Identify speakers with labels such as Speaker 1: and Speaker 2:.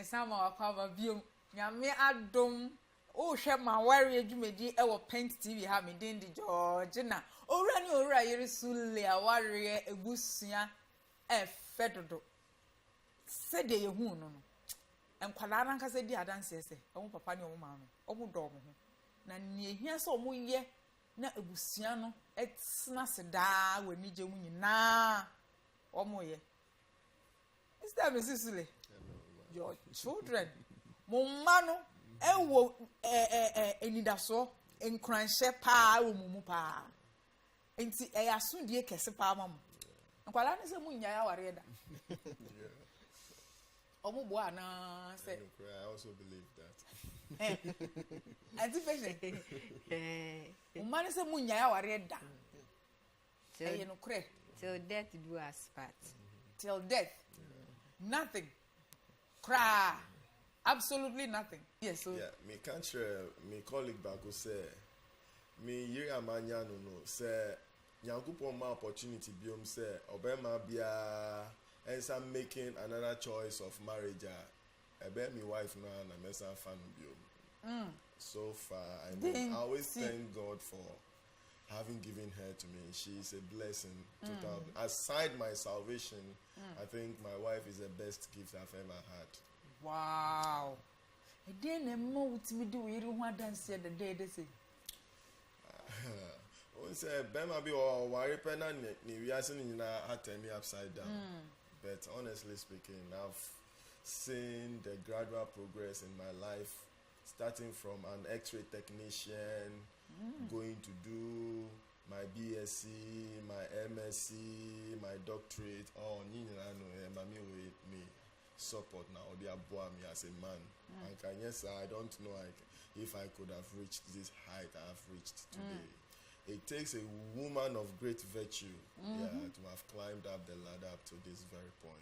Speaker 1: some of our view. Yammy Adom. Oh, share my warrior Jumedi, our paint TV, having Dindy Georgina. Oh, Rani or Sule, a warrior, a busia, a fedodo. Said they who no. And Qualanca said, dear dances, oh, papa, no mamma, oh, dog. Na near here so mu ye na ebusia no etsna seda we ni jemu nyina omo ye. Mr. Mrs. Sule, your children mumma no ewo enidaso enkranhye pa wo mumu pa enti asundie kese pa mam nkwala ne se munya ya ware da omo bo ana se
Speaker 2: I also believe that.
Speaker 1: Anti-patient. Umane se munya ya ware da. Eye no kure.
Speaker 3: Till death do us part.
Speaker 1: Till death. Nothing. Cry. Absolutely nothing. Yes, so
Speaker 2: yeah, me can't share me colleague back who say me yiri amanya no say nyankopon ma opportunity biom say obema bia ensa making another choice of marriage ebe me wife no na mesa fan biom. So far I always thank God for having given her to me. She is a blessing. Aside my salvation, I think my wife is the best gift I've ever had.
Speaker 1: Wow. E dey na mo wutimi di we yiri ho dance the day they say.
Speaker 2: O say bema bi o ware pe na ni wiase ni na attend me upside down. But honestly speaking, I've seen the gradual progress in my life, starting from an X-ray technician, going to do my BSc, my MSc, my doctorate. Oh, mami with me support now. They are me as a man. And yes, I don't know if I could have reached this height I have reached today. It takes a woman of great virtue, to have climbed up the ladder up to this very point.